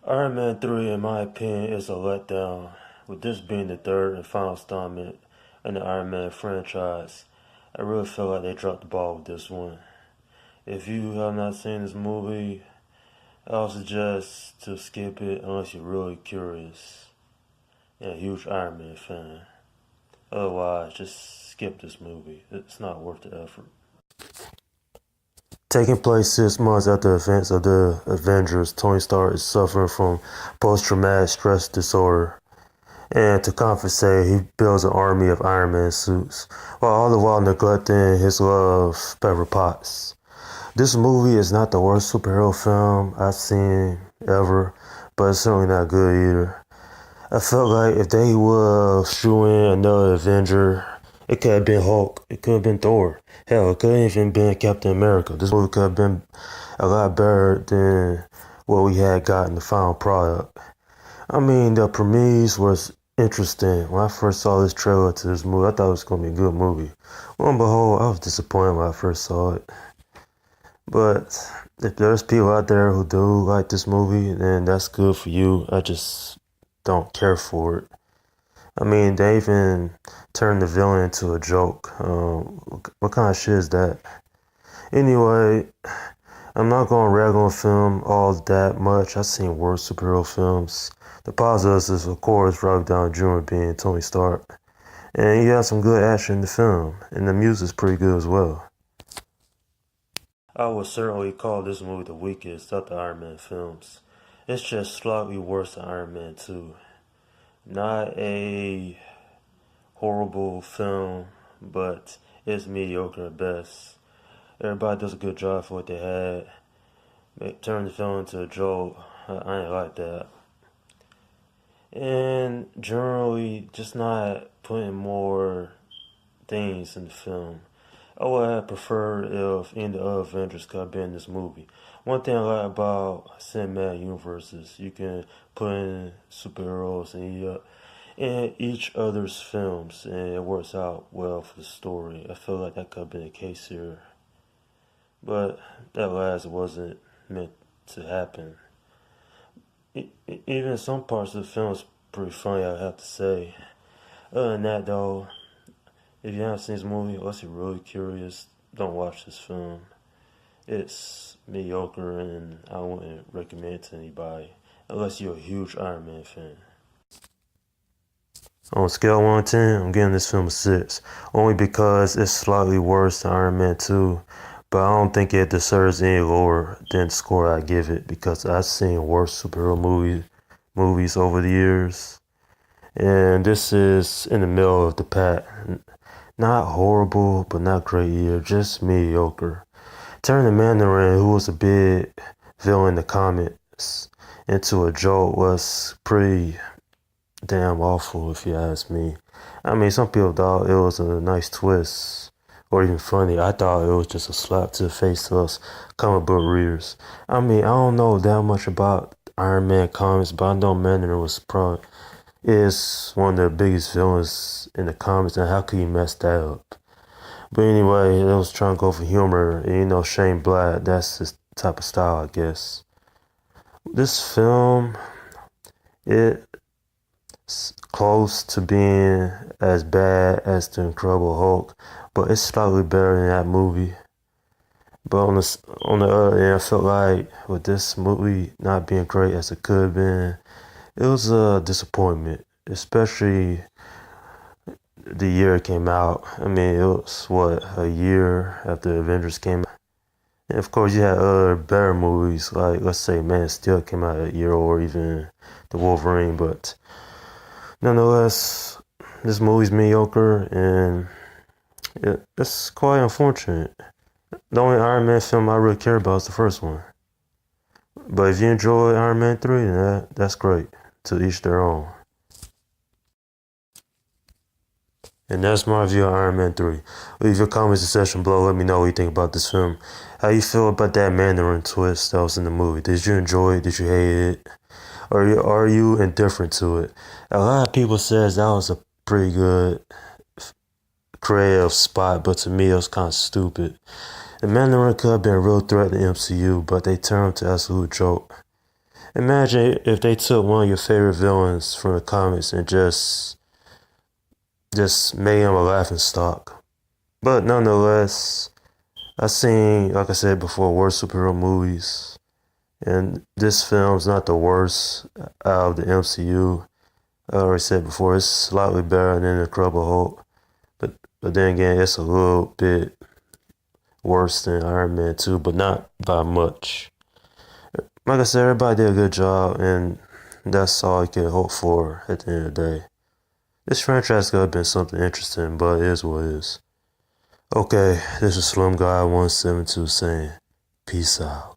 Iron Man 3, in my opinion, is a letdown, with this being the third and final installment in the Iron Man franchise. I really feel like they dropped the ball with this one. If you have not seen this movie, I would suggest to skip it unless you're really curious and a huge Iron Man fan. Otherwise, just skip this movie. It's not worth the effort. Taking place 6 months after the events of the Avengers, Tony Stark is suffering from post-traumatic stress disorder. And to compensate, he builds an army of Iron Man suits, while all the while neglecting his love, Pepper Potts. This movie is not the worst superhero film I've seen ever, but it's certainly not good either. I felt like if they would shoe in another Avenger, it could have been Hulk, it could have been Thor. Hell, it could have even been Captain America. This movie could have been a lot better than what we had got in the final product. I mean, the premise was interesting. When I first saw this trailer to this movie, I thought it was going to be a good movie. Lo and behold, I was disappointed when I first saw it. But if there's people out there who do like this movie, then that's good for you. I just don't care for it. I mean, they even turned the villain into a joke. What kind of shit is that? Anyway, I'm not going to rag on film all that much. I've seen worse superhero films. The positives is, of course, Robert Downey Jr. being Tony Stark. And he has some good action in the film. And the music's pretty good as well. I would certainly call this movie the weakest of the Iron Man films. It's just slightly worse than Iron Man 2. Not a horrible film, but it's mediocre at best. Everybody does a good job for what they had. Turn the film into a joke. I ain't like that. And generally, just not putting more things in the film. I would have preferred if any of the other Avengers could have been in this movie. One thing I like about cinematic universes, you can put in superheroes in each other's films, and it works out well for the story. I feel like that could have been the case here, but that last wasn't meant to happen. Even some parts of the film is pretty funny, I have to say. Other than that, though, if you haven't seen this movie, unless you're really curious, don't watch this film. It's mediocre, and I wouldn't recommend it to anybody, unless you're a huge Iron Man fan. On a scale of 1 to 10, I'm giving this film a 6, only because it's slightly worse than Iron Man 2, but I don't think it deserves any lower than the score I give it, because I've seen worse superhero movies over the years, and this is in the middle of the pack. Not horrible, but not great either, just mediocre. Turning the Mandarin, who was a big villain in the comics, into a joke was pretty damn awful, if you ask me. I mean, some people thought it was a nice twist, or even funny. I thought it was just a slap to the face to us comic book readers. I mean, I don't know that much about Iron Man comics, but I know Mandarin is one of the biggest villains in the comics, and how could you mess that up? But anyway, it was trying to go for humor, and Shane Black, that's his type of style, I guess. This film, it's close to being as bad as The Incredible Hulk, but it's slightly better than that movie. But on the other end, I felt like with this movie not being great as it could have been, it was a disappointment, especially the year it came out. I mean, it was a year after Avengers came out. And of course, you had other better movies, like let's say Man of Steel came out a year, or even The Wolverine. But nonetheless, this movie's mediocre, and it's quite unfortunate. The only Iron Man film I really care about is the first one. But if you enjoy Iron Man 3, then that's great. To each their own. And that's my review of Iron Man 3. Leave your comments in the section below. Let me know what you think about this film. How you feel about that Mandarin twist that was in the movie? Did you enjoy it? Did you hate it? Or are you indifferent to it? A lot of people says that was a pretty good creative spot, but to me it was kind of stupid. The Mandarin could have been a real threat to the MCU, but they turned him to absolute joke. Imagine if they took one of your favorite villains from the comics and just made him a laughing stock. But nonetheless, I've seen, like I said before, worse superhero movies, and this film's not the worst out of the MCU. I already said before, it's slightly better than the Incredible Hulk, but then again, it's a little bit worse than Iron Man 2, but not by much. Like I said, everybody did a good job, and that's all you can hope for at the end of the day. This franchise could have been something interesting, but it is what it is. Okay, this is Slim Guy 172 saying, peace out.